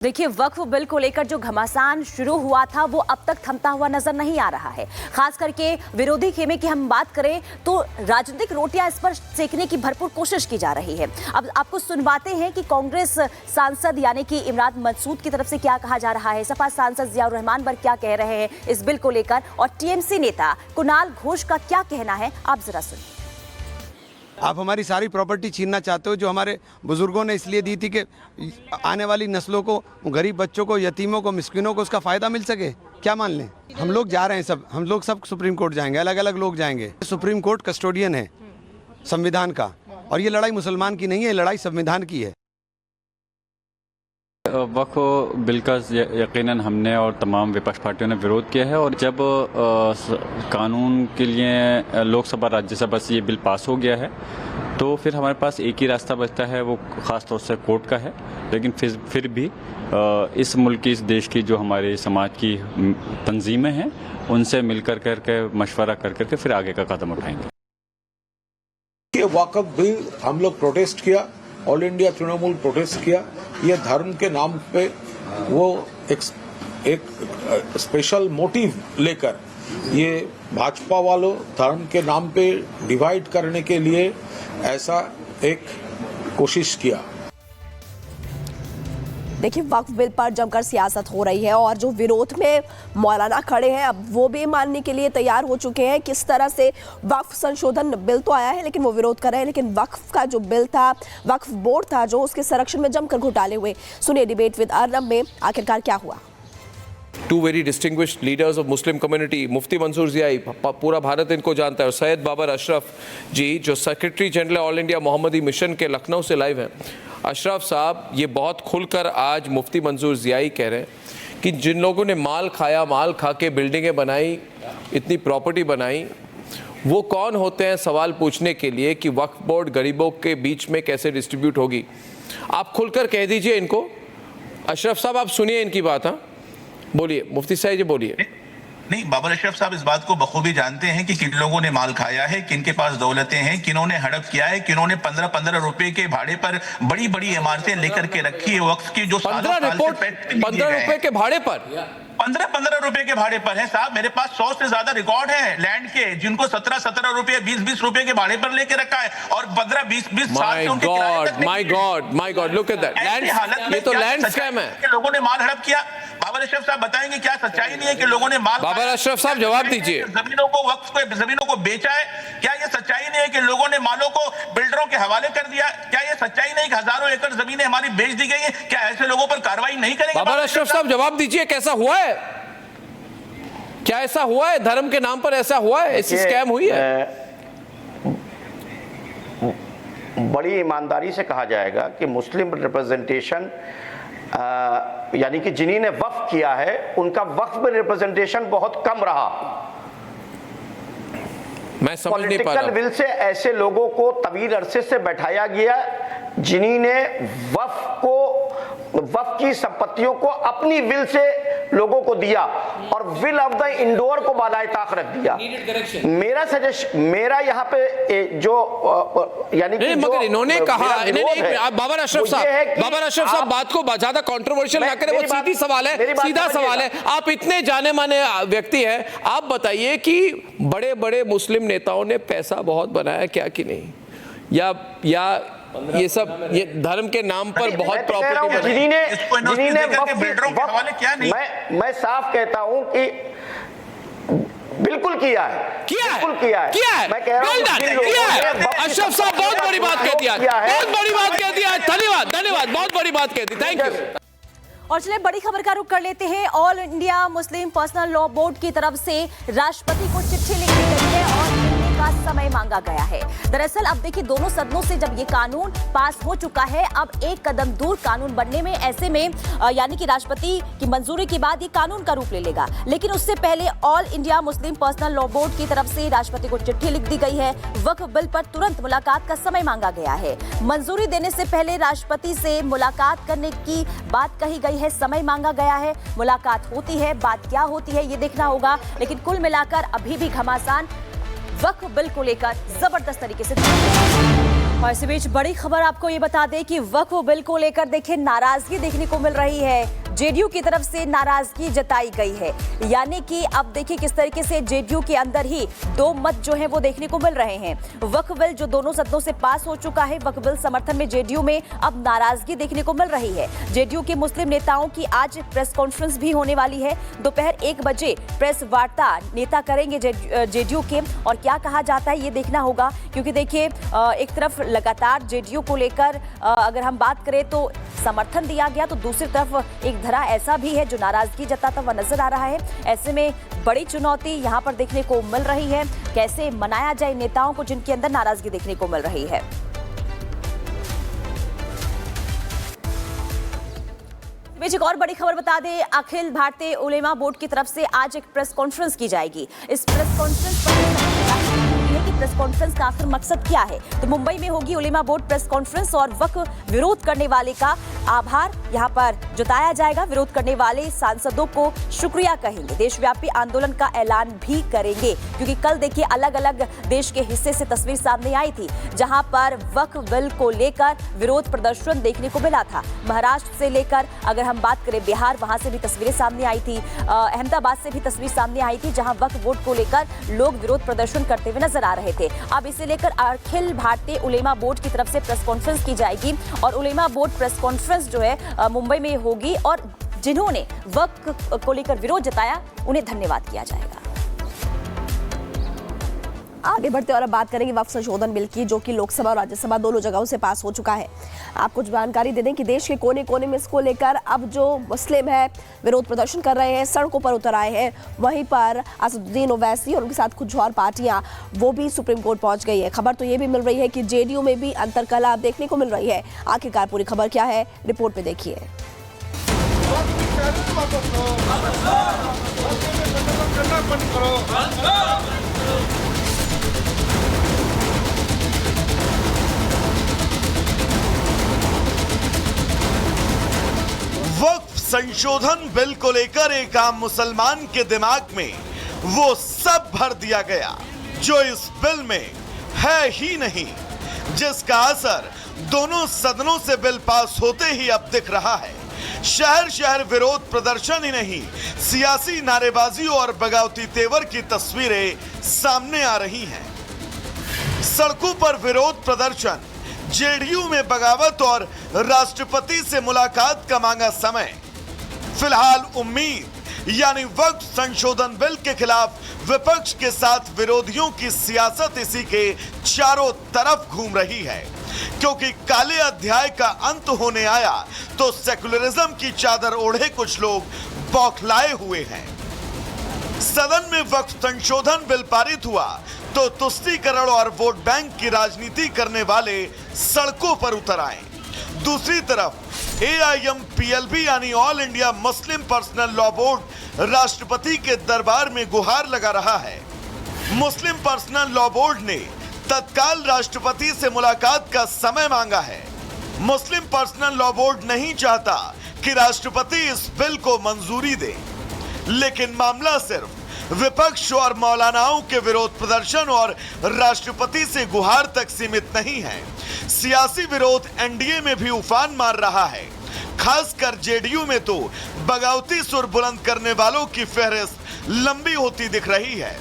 देखिए, वक्फ बिल को लेकर जो घमासान शुरू हुआ था वो अब तक थमता हुआ नजर नहीं आ रहा है। खास करके विरोधी खेमे की हम बात करें तो राजनीतिक रोटियां इस पर सेकने की भरपूर कोशिश की जा रही है। अब आपको सुनवाते हैं कि कांग्रेस सांसद यानी कि इमरान मसूद की तरफ से क्या कहा जा रहा है, सपा सांसद जियाउर रहमान पर क्या कह रहे हैं इस बिल को लेकर, और टीएमसी नेता कुणाल घोष का क्या कहना है, आप जरा सुनिए। आप हमारी सारी प्रॉपर्टी छीनना चाहते हो जो हमारे बुजुर्गों ने इसलिए दी थी कि आने वाली नस्लों को, गरीब बच्चों को, यतीमों को, मिस्किनों को उसका फ़ायदा मिल सके। क्या मान लें? हम लोग जा रहे हैं, हम लोग सुप्रीम कोर्ट जाएंगे, अलग अलग लोग जाएंगे। सुप्रीम कोर्ट कस्टोडियन है संविधान का, और ये लड़ाई मुसलमान की नहीं है, लड़ाई संविधान की है। वक्फ बिल का यकीनन हमने और तमाम विपक्ष पार्टियों ने विरोध किया है, और जब कानून के लिए लोकसभा राज्यसभा से ये बिल पास हो गया है तो फिर हमारे पास एक ही रास्ता बचता है, वो ख़ास तौर से कोर्ट का है। लेकिन फिर भी इस मुल्क की, इस देश की जो हमारे समाज की तंजीमें हैं उनसे मिलकर करके मशवरा कर फिर आगे का कदम उठाएंगे। ये वक्फ बिल हम लोग प्रोटेस्ट किया, ऑल इंडिया तृणमूल प्रोटेस्ट किया। ये धर्म के नाम पे वो एक स्पेशल मोटिव लेकर ये भाजपा वालों धर्म के नाम पे डिवाइड करने के लिए ऐसा एक कोशिश किया। देखिए, वक्फ बिल पर जमकर सियासत हो रही है और जो विरोध में मौलाना खड़े हैं अब वो भी मानने के लिए तैयार हो चुके हैं किस तरह से वक्फ संशोधन बिल तो आया है लेकिन वो विरोध कर रहे हैं। लेकिन वक्फ का जो बिल था, वक्फ बोर्ड था जो, उसके संरक्षण में जमकर घोटाले हुए। सुनिए डिबेट विद अर्नब में आखिरकार क्या हुआ। Two very distinguished leaders of Muslim community, मुफ्ती मंसूर ज़ियाई, पूरा भारत इनको जानता है, और सैयद बाबर अशरफ जी जो सेक्रेटरी जनरल ऑल इंडिया मोहम्मदी मिशन के लखनऊ से लाइव हैं। अशरफ साहब, ये बहुत खुलकर आज मुफ्ती मंसूर ज़ियाई कह रहे हैं कि जिन लोगों ने माल खाया, माल खा के बिल्डिंगें बनाई, इतनी प्रॉपर्टी बनाई, वो कौन होते हैं सवाल पूछने के लिए कि वक्फ बोर्ड गरीबों के बीच में कैसे डिस्ट्रीब्यूट होगी। आप खुलकर कह दीजिए इनको। अशरफ साहब, आप सुनिए इनकी बात। हाँ, बोलिए मुफ्ती साहब जी, बोलिए। नहीं, बाबर अशरफ साहब इस बात को बखूबी जानते हैं कि किन लोगों ने माल खाया है, किन के पास दौलतें हैं, किन्होंने हड़प किया है, किन्होंने 15-15 रुपए के भाड़े पर बड़ी बड़ी इमारतें लेकर के रखी है वक्फ की, जो 15 रुपए के भाड़े पर, 15-15 रुपए के भाड़े पर है साहब। मेरे पास 100 से ज्यादा रिकॉर्ड है लैंड के, जिनको 17-17 रुपए, 20-20 रुपए के भाड़े पर लेके रखा है, और 15-20 साल से उनके किराए तक नहीं। My God, look at that. ये तो लैंड स्कैम है। लोगों ने माल हड़प किया। बाबर अशरफ साहब बताएंगे क्या सच्चाई नहीं है कि लोगों ने माल, बाबर अशरफ साहब जवाब दीजिए, जमीनों को, वक्फ को, जमीनों को बेचा है? क्या ये सच्चाई नहीं है कि लोगों ने मालों को बिल्डरों के हवाले कर दिया? क्या ये सच्चाई नहीं कि हजारों एकड़ जमीनें हमारी बेच दी गई है? क्या ऐसे लोगों पर कार्रवाई नहीं करेंगे? बाबर अशरफ साहब जवाब दीजिए, कैसा हुआ है? क्या ऐसा हुआ है? धर्म के नाम पर ऐसा हुआ है? ऐसी स्कैम हुई है? बड़ी ईमानदारी से कहा जाएगा कि मुस्लिम रिप्रेजेंटेशन यानी कि जिन्हीं ने वक्फ किया है उनका वक्फ में रिप्रेजेंटेशन बहुत कम रहा। मैं समझ नहीं पा रहा। पॉलिटिकल विल से ऐसे लोगों को तवील अरसे से बैठाया गया जिन्हीं ने वक्फ की संपत्तियों को अपनी विल से लोगों को दिया और विल ऑफ द इंडोर को बालाए ताक रख दिया। मेरा सजेशन, मेरा यहाँ पे जो यानी कि मगर इन्होंने कहा, बाबर अशरफ साहब बात को ज्यादा कंट्रोवर्शियल ना करें, वो सीधी सवाल है, सीधा सवाल है। आप इतने जाने माने व्यक्ति हैं, आप बताइए कि बड़े बड़े मुस्लिम नेताओं ने पैसा बहुत बनाया क्या कि नहीं, या ये सब ये धर्म के नाम पर बहुत प्रॉपर्टी जिन्होंने मैं साफ कहता हूं कि बिल्कुल किया है, बिल्कुल किया है। मैं कह रहा हूं अशरफ साहब बहुत बड़ी बात कह दिया, बहुत बड़ी बात कह दिया। धन्यवाद, बहुत बड़ी बात कह दी, थैंक यू। और चलिए बड़ी खबर का रुख कर लेते हैं। All India Muslim personal law board की तरफ से राष्ट्रपति को चिट्ठी लिखी गई है और मिलने का समय मांगा गया है। दरअसल अब देखिए, दोनों सदनों से जब ये कानून पास हो चुका है, अब एक कदम दूर कानून बनने में, ऐसे में यानी कि राष्ट्रपति की मंजूरी के बाद ये कानून का रूप ले लेगा। लेकिन उससे पहले all India Muslim personal law board की तरफ से राष्ट्रपति को चिट्ठी लिख दी गई है। वक्फ बिल पर तुरंत मुलाकात का समय मांगा गया है। मंजूरी देने से पहले राष्ट्रपति से मुलाकात करने की बात कही गई है, समय मांगा गया है। मुलाकात होती है, बात क्या होती है ये देखना होगा। लेकिन कुल मिलाकर अभी भी घमासान वक्फ बिल को लेकर जबरदस्त तरीके से और इसी बीच बड़ी खबर आपको ये बता दें कि वक्फ बिल को लेकर देखिए नाराजगी देखने को मिल रही है। जेडीयू की तरफ से नाराजगी जताई गई है, यानी कि अब देखिए किस तरीके से जेडीयू के अंदर ही दो मत जो हैं वो देखने को मिल रहे हैं। वक्फ बिल जो दोनों सदनों से पास हो चुका है, वक्फ बिल समर्थन में जेडीयू में अब नाराजगी देखने को मिल रही है। जेडीयू के मुस्लिम नेताओं की आज प्रेस कॉन्फ्रेंस भी होने वाली है। दोपहर 1 बजे प्रेस वार्ता नेता करेंगे जेडीयू के, और क्या कहा जाता है ये देखना होगा, क्योंकि देखिए एक तरफ लगातार जेडीयू को लेकर अगर हम बात करें तो समर्थन दिया गया, तो दूसरी तरफ एक धरा ऐसा भी है जो नाराजगी जताता हुआ नजर आ रहा है। ऐसे में बड़ी चुनौती यहां पर देखने को मिल रही है, कैसे मनाया जाए नेताओं को जिनके अंदर नाराजगी देखने को मिल रही है। बीच एक और बड़ी खबर बता दें, अखिल भारतीय उलेमा बोर्ड की तरफ से आज एक प्रेस कॉन्फ्रेंस की जाएगी। इस प्रेस कॉन्फ्रेंस पर प्रेस कॉन्फ्रेंस का आखिर मकसद क्या है, तो मुंबई में होगी उलेमा बोर्ड प्रेस कॉन्फ्रेंस और वक्फ विरोध करने वाले का आभार यहां पर जताया जाएगा। विरोध करने वाले सांसदों को शुक्रिया कहेंगे, देशव्यापी आंदोलन का ऐलान भी करेंगे, क्योंकि कल देखिए अलग अलग देश के हिस्से से तस्वीर सामने आई थी जहां पर वक्फ बिल को लेकर विरोध प्रदर्शन देखने को मिला था। महाराष्ट्र से लेकर अगर हम बात करें बिहार, वहां से भी तस्वीरें सामने आई थी, अहमदाबाद से भी तस्वीर सामने आई थी जहां वक्फ बोर्ड को लेकर लोग विरोध प्रदर्शन करते हुए नजर आ रहे थे। अब इसे लेकर अखिल भारतीय उलेमा बोर्ड की तरफ से प्रेस कॉन्फ्रेंस की जाएगी और उलेमा बोर्ड प्रेस कॉन्फ्रेंस जो है मुंबई में होगी और जिन्होंने वक्फ को लेकर विरोध जताया उन्हें धन्यवाद किया जाएगा। आगे बढ़ते और अब बात करेंगे वक्फ संशोधन बिल की, जो कि लोकसभा और राज्यसभा दोनों जगहों से पास हो चुका है। आपको जानकारी दे दें कि देश के कोने कोने में इसको लेकर अब जो मुस्लिम है विरोध प्रदर्शन कर रहे हैं, सड़कों पर उतर आए हैं। वहीं पर असदुद्दीन ओवैसी और उनके साथ कुछ और पार्टियां वो भी सुप्रीम कोर्ट पहुंच गई है। खबर तो ये भी मिल रही है कि जेडीयू में भी अंतरकलह देखने को मिल रही है। आखिरकार पूरी खबर क्या है, रिपोर्ट में देखिए। वक्फ संशोधन बिल को लेकर एक आम मुसलमान के दिमाग में वो सब भर दिया गया जो इस बिल में है ही नहीं, जिसका असर दोनों सदनों से बिल पास होते ही अब दिख रहा है। शहर शहर विरोध प्रदर्शन ही नहीं, सियासी नारेबाजी और बगावती तेवर की तस्वीरें सामने आ रही हैं। सड़कों पर विरोध प्रदर्शन, जेडीयू में बगावत और राष्ट्रपति से मुलाकात का मांगा समय। फिलहाल उम्मीद यानी वक्फ संशोधन बिल के खिलाफ विपक्ष के साथ विरोधियों की सियासत इसी के चारों तरफ घूम रही है, क्योंकि काले अध्याय का अंत होने आया तो सेकुलरिज्म की चादर ओढ़े कुछ लोग बौखलाए हुए हैं। सदन में वक्फ संशोधन बिल पारित हुआ तो तुष्टीकरण और वोट बैंक की राजनीति करने वाले सड़कों पर उतर आए। दूसरी तरफ AIMPLB यानी all India Muslim personal law board राष्ट्रपति के दरबार में गुहार लगा रहा है। मुस्लिम पर्सनल लॉ बोर्ड ने तत्काल राष्ट्रपति से मुलाकात का समय मांगा है। मुस्लिम पर्सनल लॉ बोर्ड नहीं चाहता कि राष्ट्रपति इस बिल को मंजूरी दे, लेकिन मामला सिर्फ विपक्ष और मौलानाओं के विरोध प्रदर्शन और राष्ट्रपति से गुहार तक सीमित नहीं है। सियासी विरोध एनडीए में भी उफान मार रहा है। खासकर जेडीयू में तो बगावती सुर बुलंद करने वालों की फहरिस्त लंबी होती दिख रही है।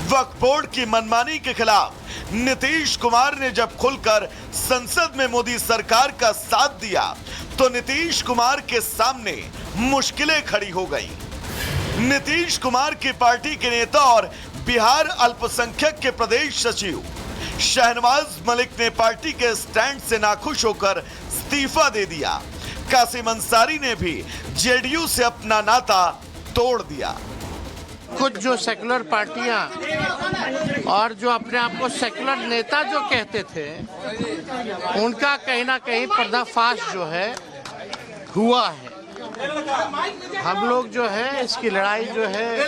वक्फ बोर्ड की मनमानी के खिलाफ नीतीश कुमार ने जब खुलकर संसद में मोदी सरकार का साथ दिया तो नीतीश कुमार के सामने मुश्किलें खड़ी हो गई। नीतीश कुमार की पार्टी के नेता और बिहार अल्पसंख्यक के प्रदेश सचिव शहनवाज मलिक ने पार्टी के स्टैंड से नाखुश होकर इस्तीफा दे दिया। कासिम अंसारी ने भी जेडीयू से अपना नाता तोड़ दिया। कुछ जो सेकुलर पार्टियां और जो अपने आप को सेकुलर नेता जो कहते थे, उनका कहीं ना कहीं पर्दाफाश जो है हुआ है। हम लोग जो है इसकी लड़ाई जो है